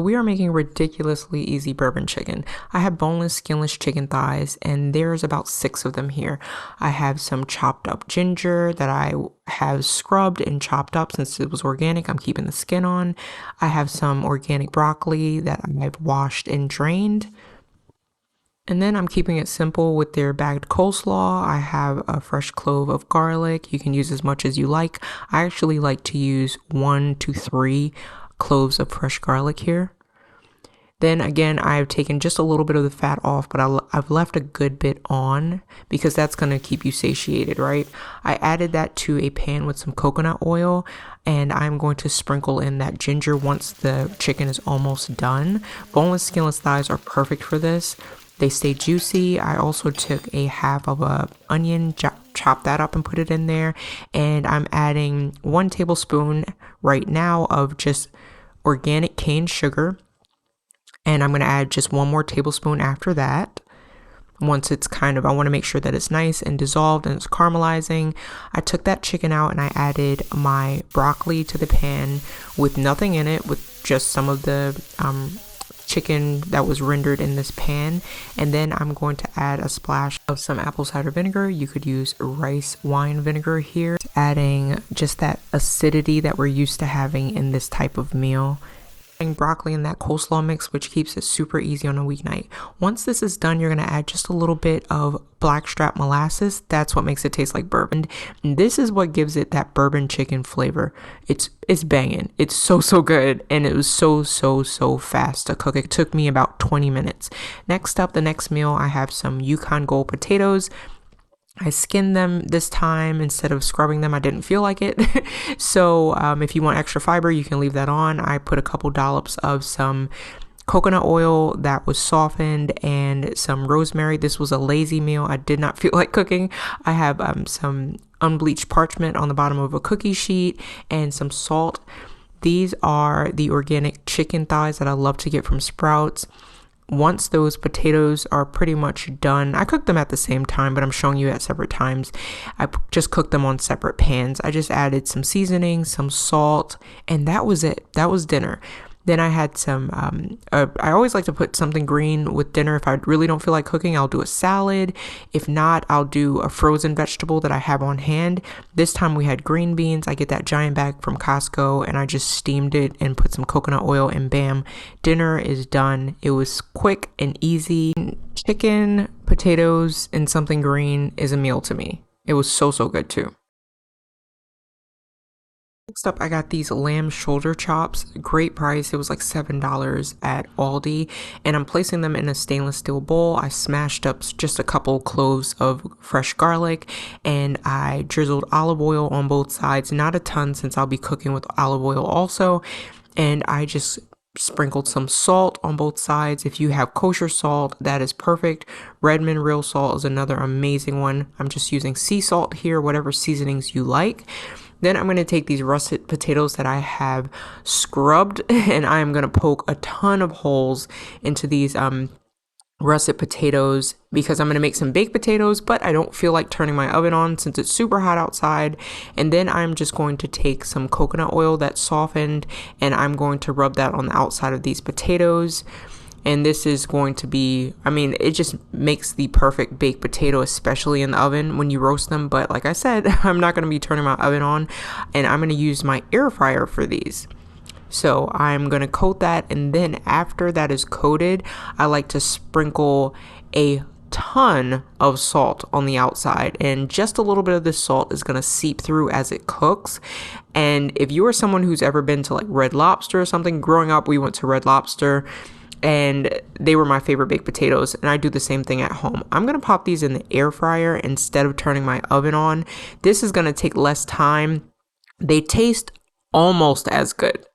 We are making ridiculously easy bourbon chicken. I have boneless, skinless chicken thighs, and there's about 6 of them here. I have some chopped up ginger that I have scrubbed and chopped up since it was organic. I'm keeping the skin on. I have some organic broccoli that I've washed and drained. And then I'm keeping it simple with their bagged coleslaw. I have a fresh clove of garlic. You can use as much as you like. I actually like to use 1 to 3 cloves of fresh garlic here. Then again, I've taken just a little bit of the fat off, but I've left a good bit on because that's going to keep you satiated, right? I added that to a pan with some coconut oil, and I'm going to sprinkle in that ginger once the chicken is almost done. Boneless, skinless thighs are perfect for this. They stay juicy. I also took a half of a onion, chopped that up and put it in there. And I'm adding 1 tablespoon right now of just organic cane sugar. And I'm going to add just 1 more tablespoon after that. Once it's I want to make sure that it's nice and dissolved and it's caramelizing. I took that chicken out and I added my broccoli to the pan with nothing in it, with just some of the chicken that was rendered in this pan. And then I'm going to add a splash of some apple cider vinegar. You could use rice wine vinegar here, adding just that acidity that we're used to having in this type of meal. Broccoli in that coleslaw mix, which keeps it super easy on a weeknight. Once this is done, you're going to add just a little bit of blackstrap molasses. That's what makes it taste like bourbon. And this is what gives it that bourbon chicken flavor. It's banging. It's so good, and it was so fast to cook. It took me about 20 minutes. Next up, the next meal, I have some Yukon Gold potatoes. I skinned them this time instead of scrubbing them. I didn't feel like it. So if you want extra fiber, you can leave that on. I put a couple dollops of some coconut oil that was softened and some rosemary. This was a lazy meal. I did not feel like cooking. I have some unbleached parchment on the bottom of a cookie sheet and some salt. These are the organic chicken thighs that I love to get from Sprouts. Once those potatoes are pretty much done, I cook them at the same time, but I'm showing you at separate times. I just cooked them on separate pans. I just added some seasoning, some salt, and that was it. That was dinner. Then I had some, I always like to put something green with dinner. If I really don't feel like cooking, I'll do a salad. If not, I'll do a frozen vegetable that I have on hand. This time we had green beans. I get that giant bag from Costco and I just steamed it and put some coconut oil and bam, dinner is done. It was quick and easy. Chicken, potatoes, and something green is a meal to me. It was so good too. Next up, I got these lamb shoulder chops. Great price. It was like $7 at Aldi. And I'm placing them in a stainless steel bowl. I smashed up just a couple cloves of fresh garlic and I drizzled olive oil on both sides. Not a ton since I'll be cooking with olive oil also. And I just sprinkled some salt on both sides. If you have kosher salt, that is perfect. Redmond real salt is another amazing one. I'm just using sea salt here, whatever seasonings you like. Then I'm going to take these russet potatoes that I have scrubbed and I'm going to poke a ton of holes into these russet potatoes because I'm going to make some baked potatoes, but I don't feel like turning my oven on since it's super hot outside. And then I'm just going to take some coconut oil that's softened and I'm going to rub that on the outside of these potatoes. And this is going to be, it just makes the perfect baked potato, especially in the oven when you roast them. But like I said, I'm not going to be turning my oven on and I'm going to use my air fryer for these. So I'm going to coat that. And then after that is coated, I like to sprinkle a ton of salt on the outside, and just a little bit of this salt is going to seep through as it cooks. And if you are someone who's ever been to like Red Lobster or something, growing up, we went to Red Lobster and they were my favorite baked potatoes, and I do the same thing at home. I'm going to pop these in the air fryer instead of turning my oven on. This is going to take less time. They taste almost as good.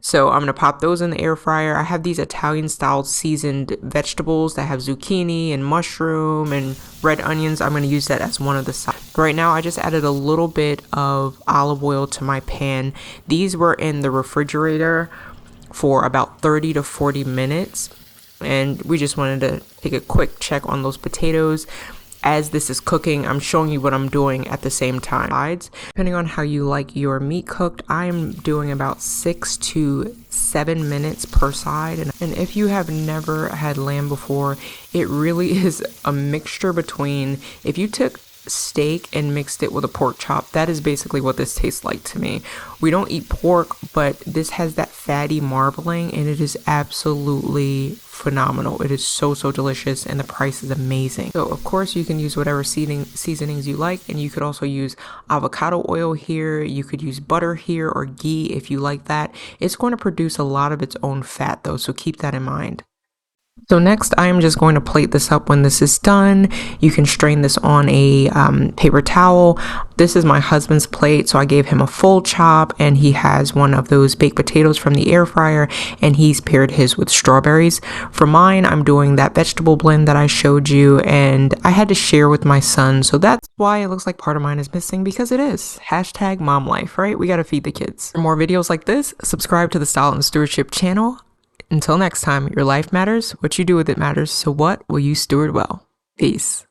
So I'm going to pop those in the air fryer. I have these Italian style seasoned vegetables that have zucchini and mushroom and red onions. I'm going to use that as one of the sides. Right now I just added a little bit of olive oil to my pan. These were in the refrigerator for about 30 to 40 minutes. And we just wanted to take a quick check on those potatoes. as this is cooking, I'm showing you what I'm doing at the same time. Depending on how you like your meat cooked, I'm doing about 6 to 7 minutes per side. And if you have never had lamb before, it really is a mixture between, if you took steak and mixed it with a pork chop, that is basically what this tastes like to me. We don't eat pork, but this has that fatty marbling, and it is absolutely phenomenal. It is so delicious, and the price is amazing. So of course you can use whatever seasonings you like, and you could also use avocado oil here. You could use butter here or ghee if you like that. It's going to produce a lot of its own fat though, so keep that in mind. So next, I am just going to plate this up. When this is done, you can strain this on a paper towel. This is my husband's plate, so I gave him a full chop, and he has one of those baked potatoes from the air fryer, and he's paired his with strawberries. For mine, I'm doing that vegetable blend that I showed you, and I had to share with my son, so that's why it looks like part of mine is missing, because it is. Hashtag mom life, right? We gotta feed the kids. For more videos like this, subscribe to the Style and Stewardship channel. Until next time, your life matters, what you do with it matters, so what will you steward well? Peace.